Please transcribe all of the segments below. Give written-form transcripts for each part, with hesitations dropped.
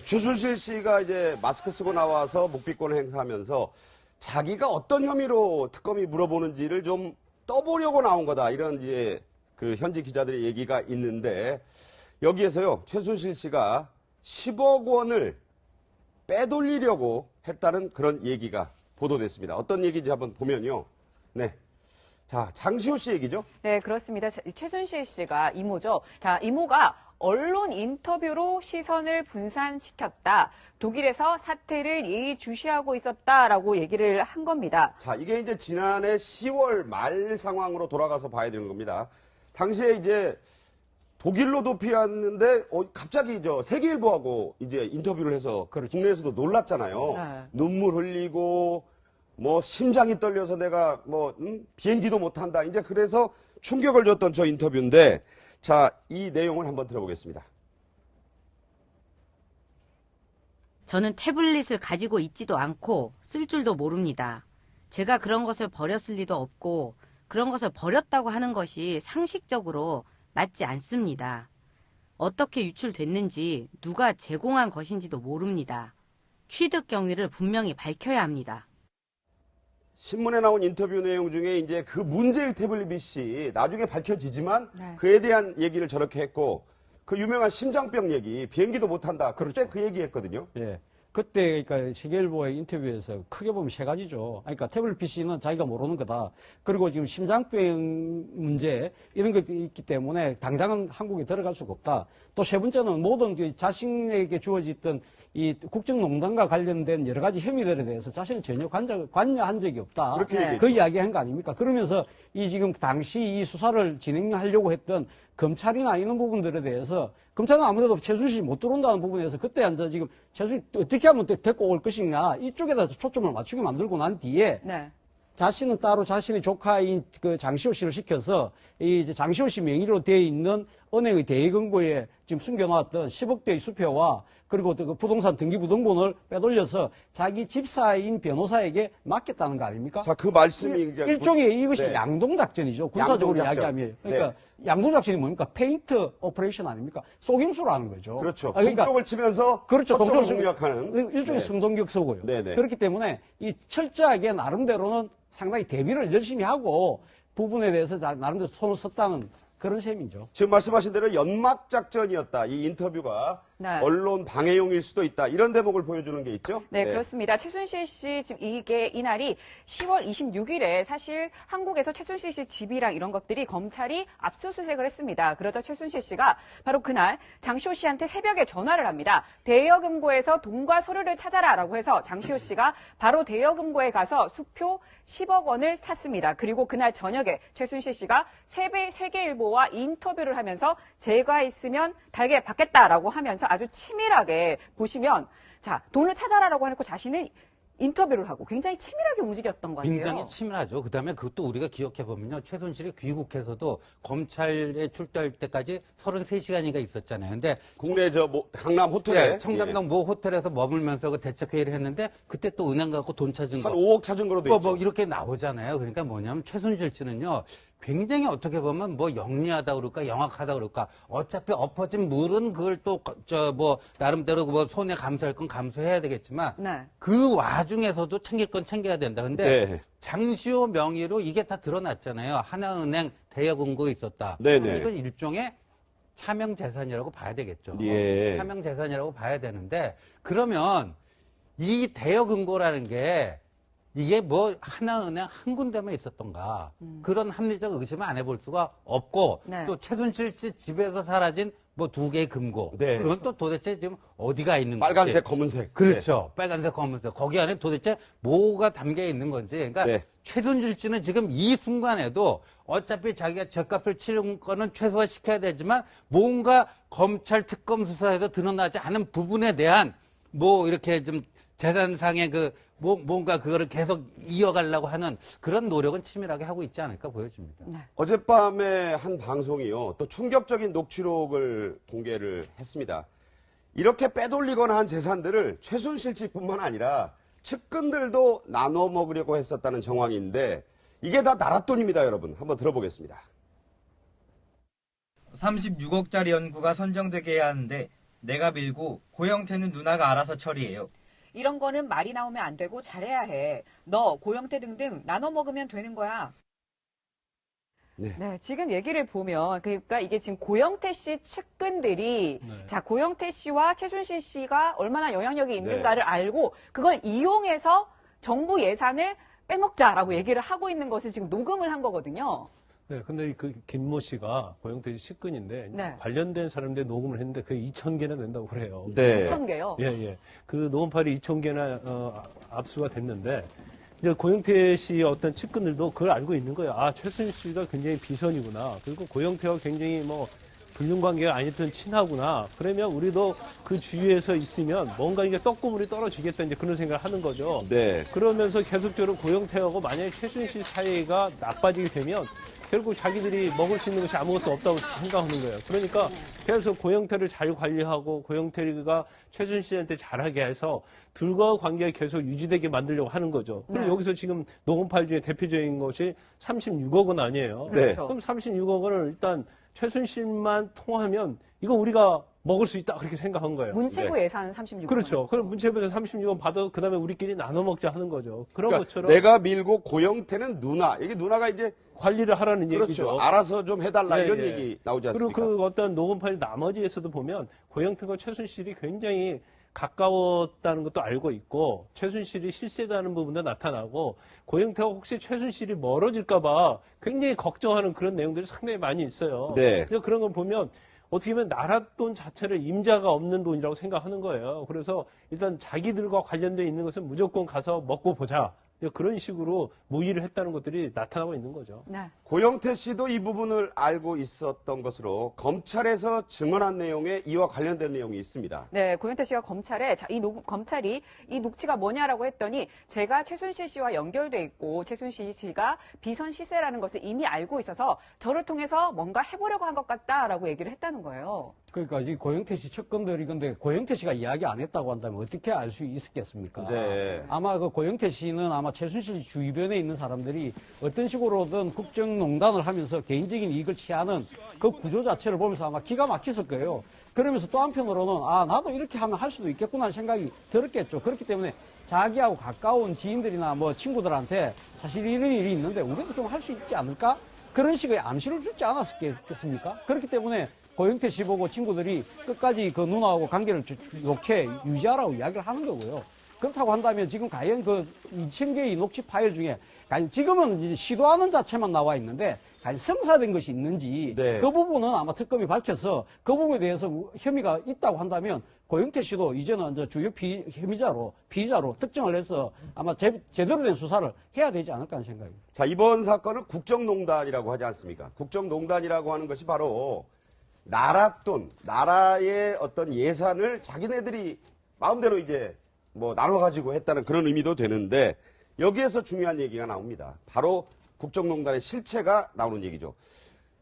최순실 씨가 이제 마스크 쓰고 나와서 묵비권을 행사하면서 자기가 어떤 혐의로 특검이 물어보는지를 좀 떠보려고 나온 거다. 이런 이제 그 현지 기자들의 얘기가 있는데 여기에서요, 최순실 씨가 10억 원을 빼돌리려고 했다는 그런 얘기가 보도됐습니다. 어떤 얘기인지 한번 보면요. 네. 자, 장시호 씨 얘기죠? 네, 그렇습니다. 최순실 씨가 이모죠. 자, 이모가 언론 인터뷰로 시선을 분산시켰다. 독일에서 사태를 예의주시하고 있었다라고 얘기를 한 겁니다. 자, 이게 이제 지난해 10월 말 상황으로 돌아가서 봐야 되는 겁니다. 당시에 이제 독일로 도피했는데 갑자기 세계일보하고 이제 인터뷰를 해서 국내에서도 놀랐잖아요. 네. 눈물 흘리고 뭐 심장이 떨려서 내가 비행기도 못 한다. 이제 그래서 충격을 줬던 저 인터뷰인데 자, 이 내용을 한번 들어보겠습니다. 저는 태블릿을 가지고 있지도 않고 쓸 줄도 모릅니다. 제가 그런 것을 버렸을 리도 없고 그런 것을 버렸다고 하는 것이 상식적으로 맞지 않습니다. 어떻게 유출됐는지 누가 제공한 것인지도 모릅니다. 취득 경위를 분명히 밝혀야 합니다. 신문에 나온 인터뷰 내용 중에 이제 그 문제일 태블릿이 나중에 밝혀지지만 네. 그에 대한 얘기를 저렇게 했고 그 유명한 심장병 얘기, 비행기도 못 한다. 그때 그 얘기 했거든요. 예. 그때 그러니까 세계일보의 인터뷰에서 크게 보면 세 가지죠. 그러니까 태블릿 PC는 자기가 모르는 거다. 그리고 지금 심장병 문제 이런 것이 있기 때문에 당장은 한국에 들어갈 수가 없다. 또 세 번째는 모든 자신에게 주어졌던 이 국정농단과 관련된 여러 가지 혐의들에 대해서 자신은 전혀 관여한 적이 없다. 그렇게 그 이야기한 거 아닙니까? 그러면서 이 지금 당시 이 수사를 진행하려고 했던 검찰이나 이런 부분들에 대해서 검찰은 아무래도 최순실이 못 들어온다는 부분에서 그때 앉아 지금 최순실 어떻게 하면 데리고 올 것인가 이쪽에다 초점을 맞추게 만들고 난 뒤에 네. 자신은 따로 자신의 조카인 그 장시호 씨를 시켜서 이 이제 장시호 씨 명의로 되어 있는 은행의 대여금고에 지금 숨겨놨던 10억대의 수표와 그리고 또 그 부동산 등기부등본을 빼돌려서 자기 집사인 변호사에게 맡겼다는 거 아닙니까? 자, 그 말씀이 일종의 이것이 네. 양동작전이죠. 군사적으로 양동작전. 이야기하면. 그러니까 네. 양동작전이 뭡니까? 페인트 오퍼레이션 아닙니까? 속임수라는 거죠. 그렇죠. 그러니까 동쪽을 치면서 그렇죠. 서쪽을 공략하는 일종의 네. 성동격서고요. 네네. 그렇기 때문에 이 철저하게 나름대로는 상당히 대비를 열심히 하고 부분에 대해서 나름대로 손을 썼다는 그런 셈이죠. 지금 말씀하신 대로 연막작전이었다. 이 인터뷰가 네. 언론 방해용일 수도 있다. 이런 대목을 보여주는 게 있죠? 네, 그렇습니다. 최순실 씨 지금 이날이 10월 26일에 사실 한국에서 최순실 씨 집이랑 이런 것들이 검찰이 압수수색을 했습니다. 그러자 최순실 씨가 바로 그날 장시호 씨한테 새벽에 전화를 합니다. 대여금고에서 돈과 서류를 찾아라라고 해서 장시호 씨가 바로 대여금고에 가서 수표 10억 원을 찾습니다. 그리고 그날 저녁에 최순실 씨가 세계일보와 인터뷰를 하면서 제가 있으면 달게 받겠다라고 하면서 아주 치밀하게 보시면 자 돈을 찾아라라고 해놓고 자신은 인터뷰를 하고 굉장히 치밀하게 움직였던 것 같아요. 굉장히 치밀하죠. 그다음에 그것도 우리가 기억해보면요. 최순실이 귀국해서도 검찰에 출두할 때까지 33시간인가 있었잖아요. 근데 국내 강남 호텔에 네, 청담동 모 호텔에서 머물면서 그 대책회의를 했는데 그때 또 은행 갖고 돈 찾은 거. 한 5억 찾은 거로 돼 있죠. 뭐 이렇게 나오잖아요. 그러니까 뭐냐면 최순실 씨는요. 굉장히 어떻게 보면 뭐 영리하다 그럴까 영악하다 그럴까 어차피 엎어진 물은 그걸 또 나름대로 뭐 손에 감수할 건 감수해야 되겠지만 네. 그 와중에서도 챙길 건 챙겨야 된다. 근데 네. 장시호 명의로 이게 다 드러났잖아요. 하나은행 대여금고에 있었다. 네네. 이건 일종의 차명 재산이라고 봐야 되겠죠. 예. 차명 재산이라고 봐야 되는데 그러면 이 대여금고라는 게 이게 뭐 하나은행 한 군데만 있었던가 그런 합리적 의심을 안 해볼 수가 없고 네. 또 최순실 씨 집에서 사라진 뭐 2개의 금고 네. 그건 또 도대체 지금 어디가 있는 건지 빨간색, 검은색. 그렇죠. 빨간색, 검은색. 거기 안에 도대체 뭐가 담겨 있는 건지. 그러니까 네. 최순실 씨는 지금 이 순간에도 어차피 자기가 죗값을 치는 거는 최소화시켜야 되지만 뭔가 검찰 특검 수사에서 드러나지 않은 부분에 대한 뭐 이렇게 좀 재산상의 뭔가 그거를 계속 이어가려고 하는 그런 노력은 치밀하게 하고 있지 않을까 보여집니다. 네. 어젯밤에 한 방송이요. 또 충격적인 녹취록을 공개를 했습니다. 이렇게 빼돌리거나 한 재산들을 최순실 씨뿐만 아니라 측근들도 나눠 먹으려고 했었다는 정황인데 이게 다 나라 돈입니다, 여러분. 한번 들어보겠습니다. 36억짜리 연구가 선정되게 해야 하는데 내가 밀고 고영태는 누나가 알아서 처리해요. 이런 거는 말이 나오면 안 되고 잘해야 해. 너, 고영태 등등 나눠 먹으면 되는 거야. 네. 네, 지금 얘기를 보면 그러니까 이게 지금 고영태 씨 측근들이 네. 자, 고영태 씨와 최순실 씨가 얼마나 영향력이 네. 있는가를 알고 그걸 이용해서 정부 예산을 빼먹자라고 얘기를 하고 있는 것을 지금 녹음을 한 거거든요. 네, 근데 그 김모 씨가 고영태 씨 측근인데 네. 관련된 사람들 녹음을 했는데 그게 2,000개나 된다고 그래요. 네. 1,000개요. 예, 예. 그 녹음 파일이 2,000개나 압수가 됐는데 이제 고영태 씨의 어떤 측근들도 그걸 알고 있는 거예요. 아, 최순실 씨가 굉장히 비선이구나. 그리고 고영태와 굉장히 뭐 불륜 관계가 아니었던 친하구나. 그러면 우리도 그 주위에서 있으면 뭔가 이게 떡고물이 떨어지겠다 이제 그런 생각을 하는 거죠. 네. 그러면서 계속적으로 고영태하고 만약에 최순실 사이가 나빠지게 되면 결국 자기들이 먹을 수 있는 것이 아무것도 없다고 생각하는 거예요. 그러니까 계속 고영태를 잘 관리하고 고영태가 최순실한테 잘하게 해서 둘과 관계가 계속 유지되게 만들려고 하는 거죠. 그럼 네. 여기서 지금 녹음 파일 중에 대표적인 것이 36억 원 아니에요. 네. 그럼 36억 원을 일단 최순실만 통하면 이거 우리가 먹을 수 있다 그렇게 생각한 거예요. 문체부 예산 36억. 그렇죠. 그럼 문체부에서 36원 받아 그다음에 우리끼리 나눠 먹자 하는 거죠. 그런 그러니까 것처럼 내가 밀고 고영태는 누나. 이게 누나가 이제 관리를 하라는 그렇죠. 얘기죠. 알아서 좀 해달라 예, 이런 예. 얘기 나오지 그리고 않습니까? 그 어떤 녹음 파일 나머지에서도 보면 고영태가 최순실이 굉장히 가까웠다는 것도 알고 있고 최순실이 실세다는 부분도 나타나고 고영태가 혹시 최순실이 멀어질까봐 굉장히 걱정하는 그런 내용들이 상당히 많이 있어요. 네. 그래서 그런 걸 보면 어떻게 보면 나라 돈 자체를 임자가 없는 돈이라고 생각하는 거예요. 그래서 일단 자기들과 관련돼 있는 것은 무조건 가서 먹고 보자. 그런 식으로 모의를 했다는 것들이 나타나고 있는 거죠. 네. 고영태 씨도 이 부분을 알고 있었던 것으로 검찰에서 증언한 내용에 이와 관련된 내용이 있습니다. 네, 고영태 씨가 검찰에 검찰이 이 녹취가 뭐냐라고 했더니 제가 최순실 씨와 연결돼 있고 최순실 씨가 비선 시세라는 것을 이미 알고 있어서 저를 통해서 뭔가 해보려고 한 것 같다라고 얘기를 했다는 거예요. 그러니까 이 고영태 씨 측근들이 근데 고영태 씨가 이야기 안 했다고 한다면 어떻게 알 수 있었겠습니까? 네. 아마 그 고영태 씨는 아마 최순실 주변에 있는 사람들이 어떤 식으로든 국정농단을 하면서 개인적인 이익을 취하는 그 구조 자체를 보면서 아마 기가 막혔을 거예요. 그러면서 또 한편으로는 아 나도 이렇게 하면 할 수도 있겠구나 하는 생각이 들었겠죠. 그렇기 때문에 자기하고 가까운 지인들이나 뭐 친구들한테 사실 이런 일이 있는데 우리도 좀 할 수 있지 않을까? 그런 식의 암시를 주지 않았겠습니까? 그렇기 때문에 고영태 씨 보고 친구들이 끝까지 그 누나하고 관계를 좋게 유지하라고 이야기를 하는 거고요. 그렇다고 한다면 지금 과연 그 2,000개의 녹취 파일 중에 지금은 이제 시도하는 자체만 나와 있는데 과연 성사된 것이 있는지 네. 그 부분은 아마 특검이 밝혀서 그 부분에 대해서 혐의가 있다고 한다면 고영태 씨도 이제는 이제 주요 피의자로 특정을 해서 아마 제대로 된 수사를 해야 되지 않을까 하는 생각입니다. 자, 이번 사건은 국정농단이라고 하지 않습니까? 국정농단이라고 하는 것이 바로 나라 돈, 나라의 어떤 예산을 자기네들이 마음대로 이제 뭐 나눠가지고 했다는 그런 의미도 되는데 여기에서 중요한 얘기가 나옵니다. 바로 국정농단의 실체가 나오는 얘기죠.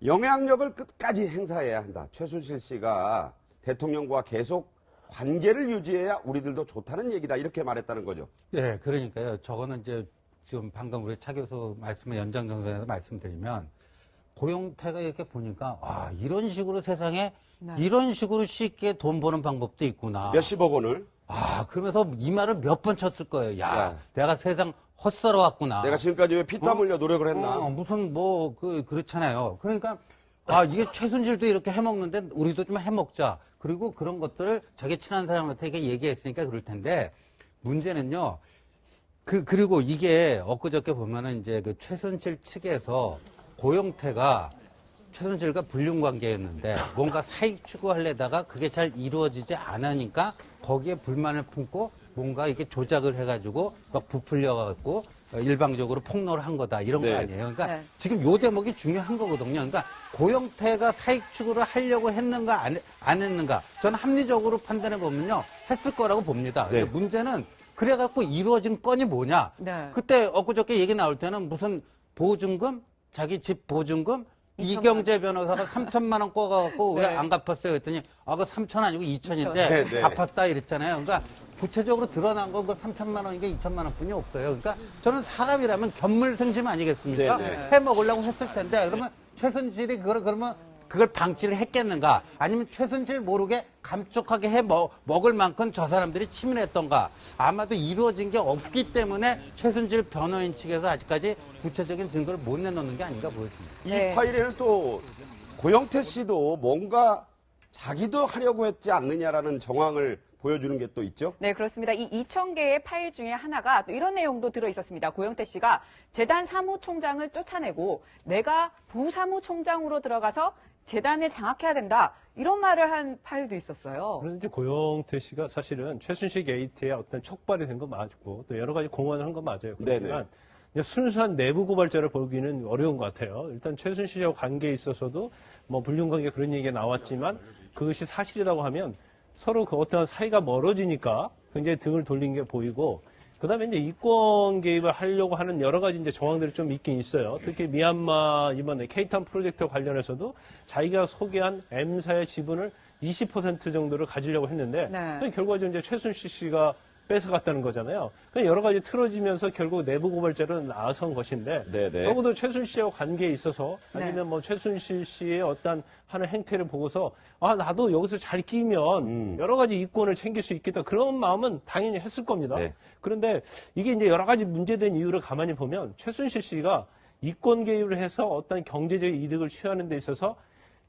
영향력을 끝까지 행사해야 한다. 최순실 씨가 대통령과 계속 관계를 유지해야 우리들도 좋다는 얘기다. 이렇게 말했다는 거죠. 네, 그러니까요. 저거는 이제 지금 방금 우리 차 교수 말씀의 연장선상에서 말씀드리면 고영태가 이렇게 보니까 아 이런 식으로 세상에 네. 이런 식으로 쉽게 돈 버는 방법도 있구나. 몇십억 원을 아 그러면서 이 말을 몇 번 쳤을 거예요. 야, 야. 내가 세상 헛살아 왔구나. 내가 지금까지 왜 피땀 흘려 노력을 했나. 무슨 뭐 그렇잖아요. 그러니까 아 이게 최순실도 이렇게 해먹는데 우리도 좀 해먹자. 그리고 그런 것들을 자기 친한 사람한테 이렇게 얘기했으니까 그럴 텐데 문제는요. 그리고 이게 엊그저께 보면은 이제 그 최순실 측에서 고영태가 최순실과 불륜 관계였는데 뭔가 사익 추구하려다가 그게 잘 이루어지지 않으니까 거기에 불만을 품고 뭔가 이렇게 조작을 해가지고 막 부풀려갖고 일방적으로 폭로를 한 거다 이런 네. 거 아니에요. 그러니까 네. 지금 요 대목이 중요한 거거든요. 그러니까 고영태가 사익 추구를 하려고 했는가 안 했는가 저는 합리적으로 판단해 보면요 했을 거라고 봅니다. 네. 근데 문제는 그래갖고 이루어진 건이 뭐냐? 네. 그때 엊그저께 얘기 나올 때는 무슨 보증금 자기 집 보증금 2천만 이경재 변호사가 3천만 원 꿔갖고 왜 네. 안 갚았어요? 그랬더니 그 3천 아니고 2천인데 네, 네. 갚았다 이랬잖아요. 그러니까 구체적으로 드러난 건 그 3천만 원인가 2천만 원뿐이 없어요. 그러니까 저는 사람이라면 견물생심 아니겠습니까? 네, 네. 해 먹으려고 했을 텐데 그러면 최순실이 그러면 그걸 방치를 했겠는가? 아니면 최순실 모르게 감쪽하게 먹을 만큼 저 사람들이 치밀했던가? 아마도 이루어진 게 없기 때문에 최순실 변호인 측에서 아직까지 구체적인 증거를 못 내놓는 게 아닌가 보여집니다. 이 네. 파일에는 또 고영태 씨도 뭔가 자기도 하려고 했지 않느냐라는 정황을 보여주는 게 또 있죠. 네, 그렇습니다. 이 2,000개의 파일 중에 하나가 또 이런 내용도 들어 있었습니다. 고영태 씨가 재단 사무총장을 쫓아내고 내가 부사무총장으로 들어가서 재단을 장악해야 된다. 이런 말을 한 파일도 있었어요. 그런데 고영태 씨가 사실은 최순실 게이트에 어떤 촉발이 된 거 맞고 또 여러 가지 공헌을 한 거 맞아요. 그렇지만 이제 순수한 내부 고발자를 보기는 어려운 것 같아요. 일단 최순실하고 관계에 있어서도 뭐 불륜관계 그런 얘기가 나왔지만 그것이 사실이라고 하면 서로 그 어떤 사이가 멀어지니까 굉장히 등을 돌린 게 보이고 그다음에 이제 이권 개입을 하려고 하는 여러 가지 이제 정황들이 좀 있긴 있어요. 특히 미얀마 이번에 케이탄 프로젝트와 관련해서도 자기가 소개한 M사의 지분을 20% 정도를 가지려고 했는데 네. 결과적으로 이제 최순실 씨가 뺏어갔다는 거잖아요. 그냥 여러 가지 틀어지면서 결국 내부 고발자로 나선 것인데 네네. 적어도 최순실 씨와 관계에 있어서 네. 아니면 뭐 최순실 씨의 어떤 하는 행태를 보고서 아 나도 여기서 잘 끼면 여러 가지 이권을 챙길 수 있겠다 그런 마음은 당연히 했을 겁니다. 네. 그런데 이게 이제 여러 가지 문제된 이유를 가만히 보면 최순실 씨가 이권 개입을 해서 어떤 경제적 이득을 취하는 데 있어서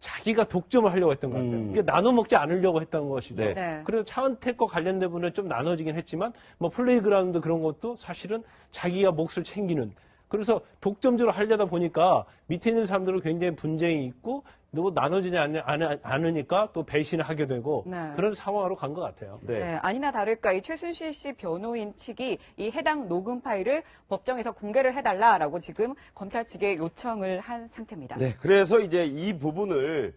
자기가 독점을 하려고 했던 것 같아요. 이게 나눠 먹지 않으려고 했던 것이죠. 네. 네. 그래서 차은택과 관련된 부분은 좀 나눠지긴 했지만 뭐 플레이그라운드 그런 것도 사실은 자기가 몫을 챙기는 그래서 독점적으로 하려다 보니까 밑에 있는 사람들은 굉장히 분쟁이 있고 또 나눠지지 않으니까 또 배신을 하게 되고 네. 그런 상황으로 간 것 같아요. 네. 네, 아니나 다를까 이 최순실 씨 변호인 측이 이 해당 녹음 파일을 법정에서 공개를 해달라라고 지금 검찰 측에 요청을 한 상태입니다. 네, 그래서 이제 이 부분을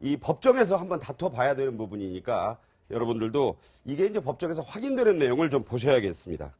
이 법정에서 한번 다퉈봐야 되는 부분이니까 여러분들도 이게 이제 법정에서 확인되는 내용을 좀 보셔야겠습니다.